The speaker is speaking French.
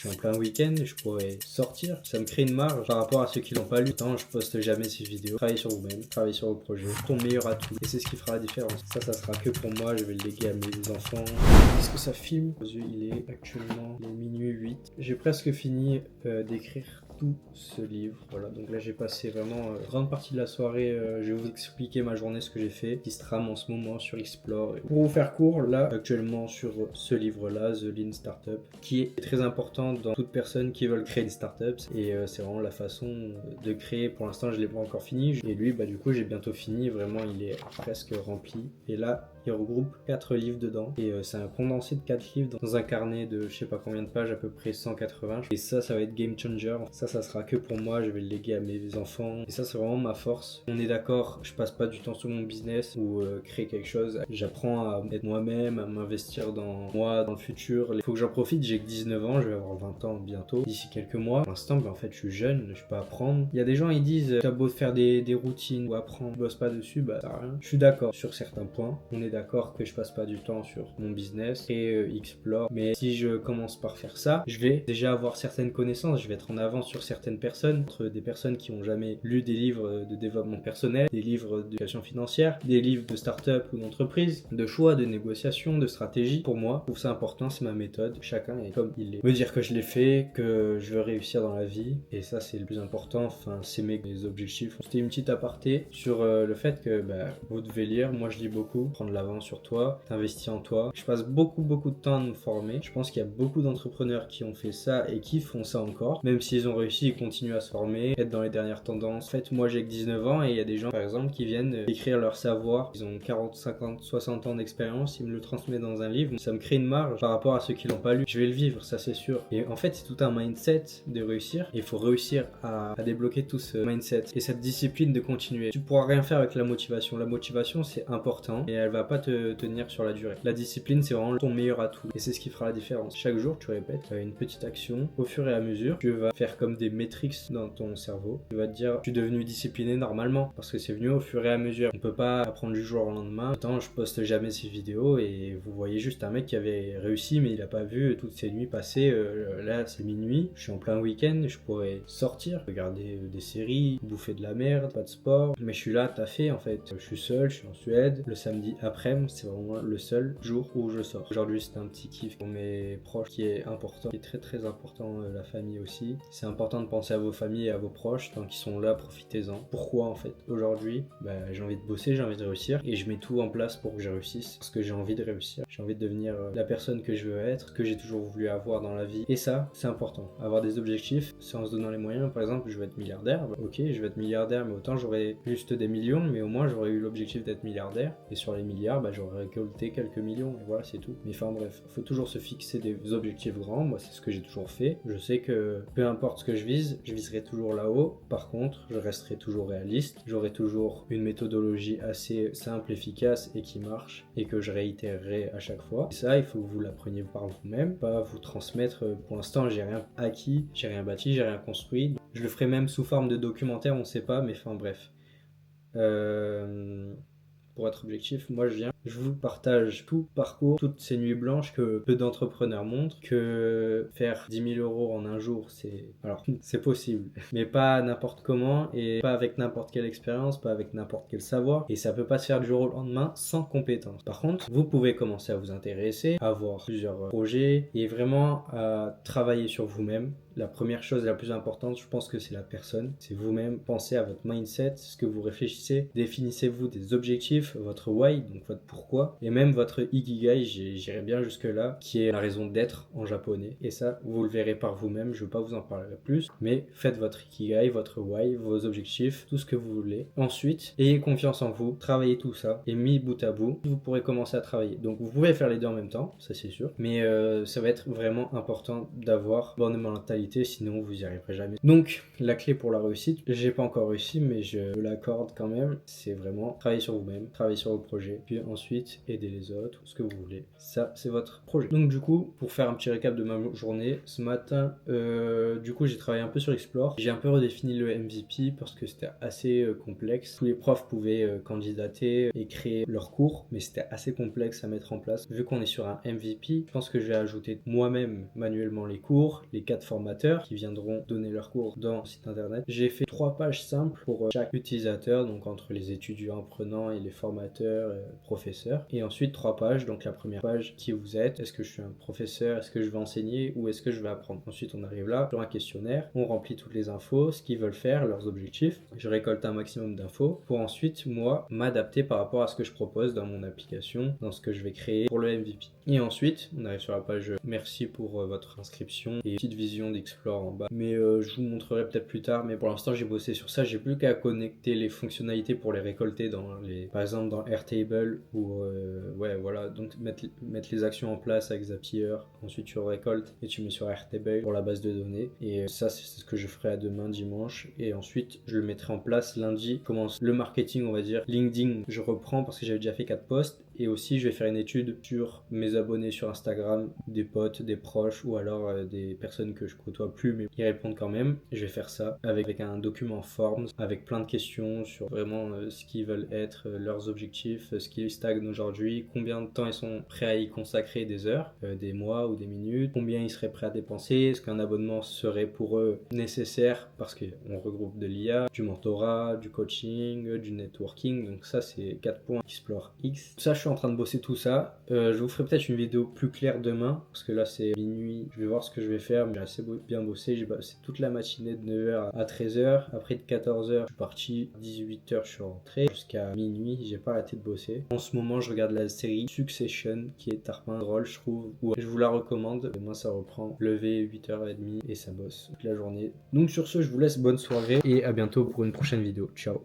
suis en plein week-end, je pourrais sortir. Ça me crée une marge par rapport à ceux qui l'ont pas lu. Tant je poste jamais ces vidéos. Travaillez sur vous-même, travaillez sur vos projets, ton meilleur atout. Et c'est ce qui fera la différence. Ça sera que pour moi. Je vais le léguer à mes enfants. Est-ce que ça filme? Il est actuellement minuit 8. J'ai presque fini d'écrire tout ce livre. Voilà, donc là j'ai passé vraiment grande partie de la soirée. Je vais vous expliquer ma journée, ce que j'ai fait, qui se trame en ce moment sur Explore. Pour vous faire court, là actuellement sur ce livre-là, The Lean Startup, qui est très important dans toute personne qui veut créer une startup. Et c'est vraiment la façon de créer. Pour l'instant, je l'ai pas encore fini. Et lui, du coup, j'ai bientôt fini. Vraiment, il est presque rempli. Et là, il regroupe 4 livres dedans et c'est un condensé de 4 livres dans un carnet de je sais pas combien de pages, à peu près 180. Et ça va être game changer. Ça sera que pour moi, je vais le léguer à mes enfants. Et ça, c'est vraiment ma force. On est d'accord, je passe pas du temps sur mon business ou créer quelque chose. J'apprends à être moi-même, à m'investir dans moi, dans le futur. Il faut que j'en profite, j'ai que 19 ans, je vais avoir 20 ans bientôt, d'ici quelques mois. Pour l'instant, en fait, je suis jeune, je peux apprendre. Il y a des gens, ils disent, t'as beau faire des routines ou apprendre, tu bosses pas dessus, ça sert à rien. Je suis d'accord sur certains points. On est d'accord que je passe pas du temps sur mon business et Explore, mais si je commence par faire ça, je vais déjà avoir certaines connaissances, je vais être en avance sur certaines personnes, entre des personnes qui ont jamais lu des livres de développement personnel, des livres d'éducation financière, des livres de start-up ou d'entreprise, de choix, de négociation, de stratégie. Pour moi, je trouve ça important, c'est ma méthode, chacun est comme il est. Me dire que je l'ai fait, que je veux réussir dans la vie, et ça c'est le plus important, c'est mes objectifs. C'était une petite aparté sur le fait que vous devez lire, moi je lis beaucoup, prendre l'avance sur toi, t'investis en toi. Je passe beaucoup de temps à me former. Je pense qu'il y a beaucoup d'entrepreneurs qui ont fait ça et qui font ça encore. Même s'ils ont réussi, ils continuent à se former, être dans les dernières tendances. En fait, moi j'ai que 19 ans et il y a des gens par exemple qui viennent écrire leur savoir. Ils ont 40, 50, 60 ans d'expérience, ils me le transmettent dans un livre. Ça me crée une marge par rapport à ceux qui l'ont pas lu. Je vais le vivre, ça c'est sûr. Et en fait, c'est tout un mindset de réussir. Il faut réussir à débloquer tout ce mindset et cette discipline de continuer. Tu pourras rien faire avec la motivation. La motivation, c'est important et elle va pas te tenir sur la durée. La discipline, c'est vraiment ton meilleur atout et c'est ce qui fera la différence. Chaque jour, tu répètes une petite action. Au fur et à mesure, tu vas faire comme des métriques dans ton cerveau. Tu vas te dire, je suis devenu discipliné normalement parce que c'est venu au fur et à mesure. On peut pas apprendre du jour au lendemain. Pourtant, je poste jamais ces vidéos et vous voyez juste un mec qui avait réussi mais il a pas vu toutes ces nuits passées. Là, c'est minuit. Je suis en plein week-end. Je pourrais sortir, regarder des séries, bouffer de la merde, pas de sport. Mais je suis là, taffé en fait. Je suis seul, je suis en Suède. Le samedi après-midi, c'est vraiment le seul jour où je sors. Aujourd'hui, c'est un petit kiff pour mes proches qui est important, qui est très important, la famille aussi. C'est important de penser à vos familles et à vos proches tant qu'ils sont là, profitez-en. Pourquoi en fait? Aujourd'hui, j'ai envie de bosser, j'ai envie de réussir et je mets tout en place pour que je réussisse parce que j'ai envie de réussir. J'ai envie de devenir la personne que je veux être, que j'ai toujours voulu avoir dans la vie. Et ça, c'est important. Avoir des objectifs, c'est en se donnant les moyens. Par exemple, je veux être milliardaire. Ok, je veux être milliardaire, mais autant j'aurais juste des millions, mais au moins j'aurais eu l'objectif d'être milliardaire. Et sur les milliards, j'aurais récolté quelques millions. Et voilà, c'est tout. Mais enfin bref, faut toujours se fixer des objectifs grands. Moi, c'est ce que j'ai toujours fait. Je sais que peu importe ce que je viserai toujours là-haut. Par contre, je resterai toujours réaliste. J'aurai toujours une méthodologie assez simple, efficace et qui marche et que je réitérerai à chaque fois. Et ça, il faut que vous l'appreniez par vous-même, pas vous transmettre. Pour l'instant, j'ai rien acquis, j'ai rien bâti, j'ai rien construit. Je le ferai même sous forme de documentaire, on sait pas, mais enfin bref. Pour être objectif, moi je vous partage tout parcours, toutes ces nuits blanches que peu d'entrepreneurs montrent, que faire 10 000 euros en un jour, c'est possible, mais pas n'importe comment et pas avec n'importe quelle expérience, pas avec n'importe quel savoir, et ça peut pas se faire du jour au lendemain sans compétences. Par contre, vous pouvez commencer à vous intéresser, à avoir plusieurs projets et vraiment à travailler sur vous-même. La première chose la plus importante, je pense que c'est la personne, c'est vous-même. Pensez à votre mindset, ce que vous réfléchissez, définissez-vous des objectifs, votre why, donc votre pourquoi, et même votre ikigai, j'irai bien jusque là, qui est la raison d'être en japonais. Et ça, vous le verrez par vous-même, je ne vais pas vous en parler plus, mais faites votre ikigai, votre why, vos objectifs, tout ce que vous voulez. Ensuite, ayez confiance en vous, travaillez tout ça, et mis bout à bout, vous pourrez commencer à travailler. Donc vous pouvez faire les deux en même temps, ça c'est sûr, mais ça va être vraiment important d'avoir bonne mentalité, sinon vous y arriverez jamais. Donc la clé pour la réussite, j'ai pas encore réussi mais je l'accorde quand même, c'est vraiment travailler sur vous-même, travailler sur vos projets, puis ensuite ensuite aider les autres, ce que vous voulez. Ça, c'est votre projet. Donc du coup, pour faire un petit récap de ma journée, ce matin, du coup, j'ai travaillé un peu sur Explore. J'ai un peu redéfini le MVP parce que c'était assez complexe. Tous les profs pouvaient candidater et créer leur cours, mais c'était assez complexe à mettre en place. Vu qu'on est sur un MVP, je pense que je vais ajouter moi-même manuellement les cours, les 4 formateurs qui viendront donner leurs cours dans le site internet. J'ai fait 3 pages simples pour chaque utilisateur, donc entre les étudiants apprenants et les formateurs, professeurs. Et ensuite 3 pages, donc la première page, qui vous êtes, est-ce que je suis un professeur, est-ce que je vais enseigner ou est-ce que je vais apprendre. Ensuite on arrive là, sur un questionnaire, on remplit toutes les infos, ce qu'ils veulent faire, leurs objectifs. Je récolte un maximum d'infos pour ensuite, moi, m'adapter par rapport à ce que je propose dans mon application, dans ce que je vais créer pour le MVP. Et ensuite, on arrive sur la page merci pour votre inscription et petite vision d'Explore en bas. Mais je vous montrerai peut-être plus tard, mais pour l'instant j'ai bossé sur ça. J'ai plus qu'à connecter les fonctionnalités pour les récolter dans les, par exemple dans Airtable ou ouais voilà, donc mettre les actions en place avec Zapier. Ensuite tu récoltes et tu mets sur Airtable pour la base de données. Et ça c'est ce que je ferai à demain dimanche. Et ensuite je le mettrai en place lundi. Commence le marketing, on va dire. LinkedIn, je reprends parce que j'avais déjà fait 4 posts. Et aussi, je vais faire une étude sur mes abonnés sur Instagram, des potes, des proches ou alors des personnes que je côtoie plus mais qui répondent quand même. Je vais faire ça avec un document Forms, avec plein de questions sur vraiment ce qu'ils veulent être, leurs objectifs, ce qui stagne aujourd'hui, combien de temps ils sont prêts à y consacrer, des heures, des mois ou des minutes, combien ils seraient prêts à dépenser, est-ce qu'un abonnement serait pour eux nécessaire parce qu'on regroupe de l'IA, du mentorat, du coaching, du networking. Donc ça, c'est 4 points Explore X. Ça, je suis en train de bosser tout ça. Je vous ferai peut-être une vidéo plus claire demain parce que là c'est minuit. Je vais voir ce que je vais faire, mais j'ai assez bien bossé. J'ai bossé toute la matinée de 9h à 13h. Après de 14h, je suis parti. 18h, je suis rentré. Jusqu'à minuit, j'ai pas arrêté de bosser. En ce moment, je regarde la série Succession qui est tarpin drôle, je trouve. Je vous la recommande. Demain, ça reprend. Levé 8h30 et ça bosse toute la journée. Donc sur ce, je vous laisse bonne soirée et à bientôt pour une prochaine vidéo. Ciao.